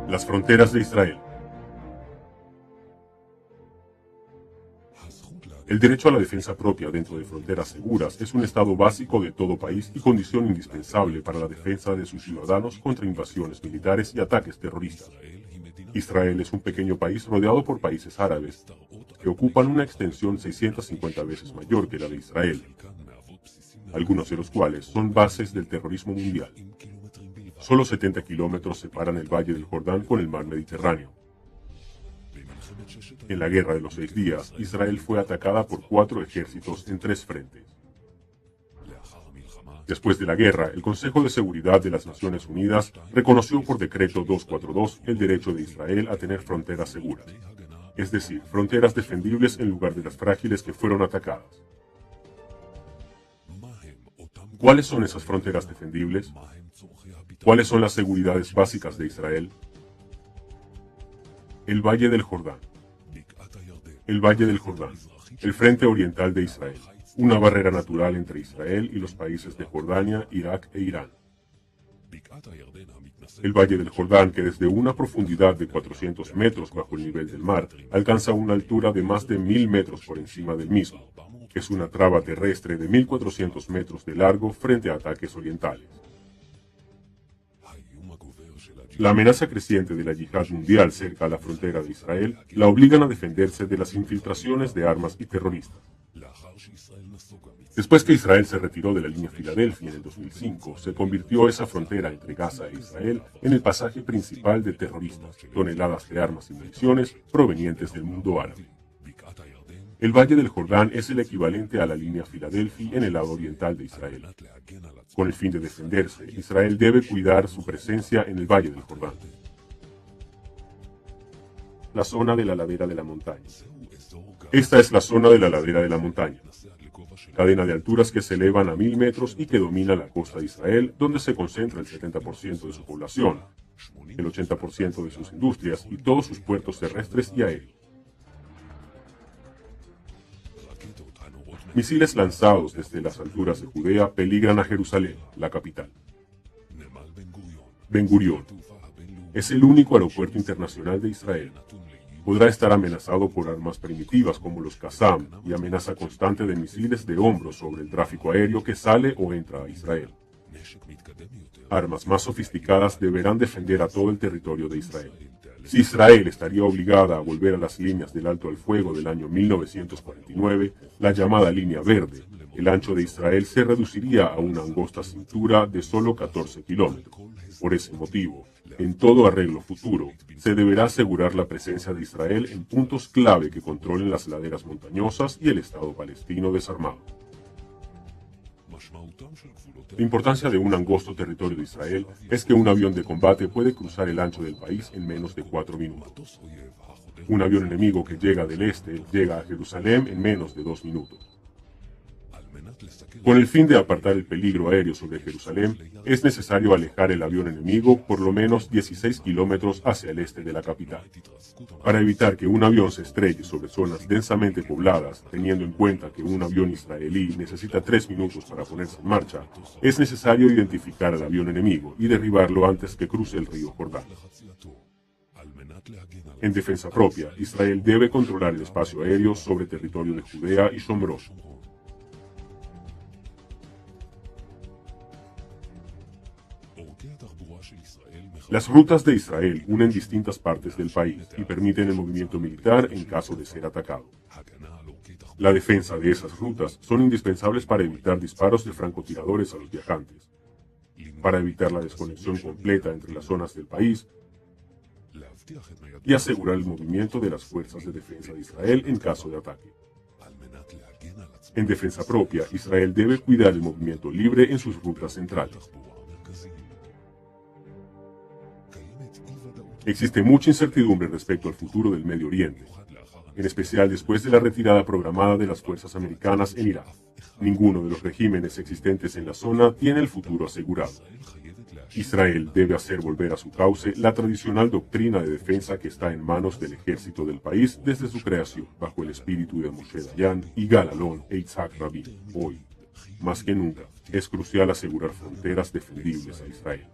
Las fronteras de Israel. El derecho a la defensa propia dentro de fronteras seguras es un estado básico de todo país y condición indispensable para la defensa de sus ciudadanos contra invasiones militares y ataques terroristas. Israel es un pequeño país rodeado por países árabes que ocupan una extensión 650 veces mayor que la de Israel, algunos de los cuales son bases del terrorismo mundial. Solo 70 kilómetros separan el Valle del Jordán con el mar Mediterráneo. En la Guerra de los 6 días, Israel fue atacada por 4 ejércitos en 3 frentes. Después de la guerra, el Consejo de Seguridad de las Naciones Unidas reconoció por decreto 242 el derecho de Israel a tener fronteras seguras, es decir, fronteras defendibles en lugar de las frágiles que fueron atacadas. ¿Cuáles son esas fronteras defendibles? ¿Cuáles son las seguridades básicas de Israel? El Valle del Jordán. El Valle del Jordán, el frente oriental de Israel, una barrera natural entre Israel y los países de Jordania, Irak e Irán. El Valle del Jordán, que desde una profundidad de 400 metros bajo el nivel del mar, alcanza una altura de más de 1000 metros por encima del mismo. Es una traba terrestre de 1400 metros de largo frente a ataques orientales. La amenaza creciente de la yihad mundial cerca a la frontera de Israel la obligan a defenderse de las infiltraciones de armas y terroristas. Después que Israel se retiró de la línea Filadelfia en el 2005, se convirtió esa frontera entre Gaza e Israel en el pasaje principal de terroristas, toneladas de armas y municiones provenientes del mundo árabe. El Valle del Jordán es el equivalente a la línea Filadelfia en el lado oriental de Israel. Con el fin de defenderse, Israel debe cuidar su presencia en el Valle del Jordán. La zona de la ladera de la montaña. Esta es la zona de la ladera de la montaña, cadena de alturas que se elevan a 1000 metros y que domina la costa de Israel, donde se concentra el 70% de su población, el 80% de sus industrias y todos sus puertos terrestres y aéreos. Misiles lanzados desde las alturas de Judea peligran a Jerusalén, la capital. Ben Gurión es el único aeropuerto internacional de Israel. Podrá estar amenazado por armas primitivas como los Qassam y amenaza constante de misiles de hombro sobre el tráfico aéreo que sale o entra a Israel. Armas más sofisticadas deberán defender a todo el territorio de Israel. Si Israel estaría obligada a volver a las líneas del alto al fuego del año 1949, la llamada línea verde, el ancho de Israel se reduciría a una angosta cintura de solo 14 kilómetros. Por ese motivo, en todo arreglo futuro, se deberá asegurar la presencia de Israel en puntos clave que controlen las laderas montañosas y el Estado palestino desarmado. La importancia de un angosto territorio de Israel es que un avión de combate puede cruzar el ancho del país en menos de 4 minutos. Un avión enemigo que llega del este llega a Jerusalén en menos de 2 minutos. Con el fin de apartar el peligro aéreo sobre Jerusalén, es necesario alejar el avión enemigo por lo menos 16 kilómetros hacia el este de la capital. Para evitar que un avión se estrelle sobre zonas densamente pobladas, teniendo en cuenta que un avión israelí necesita 3 minutos para ponerse en marcha, es necesario identificar al avión enemigo y derribarlo antes que cruce el río Jordán. En defensa propia, Israel debe controlar el espacio aéreo sobre territorio de Judea y Shomrón. Las rutas de Israel unen distintas partes del país y permiten el movimiento militar en caso de ser atacado. La defensa de esas rutas son indispensables para evitar disparos de francotiradores a los viajantes, para evitar la desconexión completa entre las zonas del país y asegurar el movimiento de las fuerzas de defensa de Israel en caso de ataque. En defensa propia, Israel debe cuidar el movimiento libre en sus rutas centrales. Existe mucha incertidumbre respecto al futuro del Medio Oriente, en especial después de la retirada programada de las fuerzas americanas en Irak. Ninguno de los regímenes existentes en la zona tiene el futuro asegurado. Israel debe hacer volver a su cauce la tradicional doctrina de defensa que está en manos del ejército del país desde su creación, bajo el espíritu de Moshe Dayan, Yigal Allon e Yitzhak Rabin. Hoy, más que nunca, es crucial asegurar fronteras defendibles a Israel.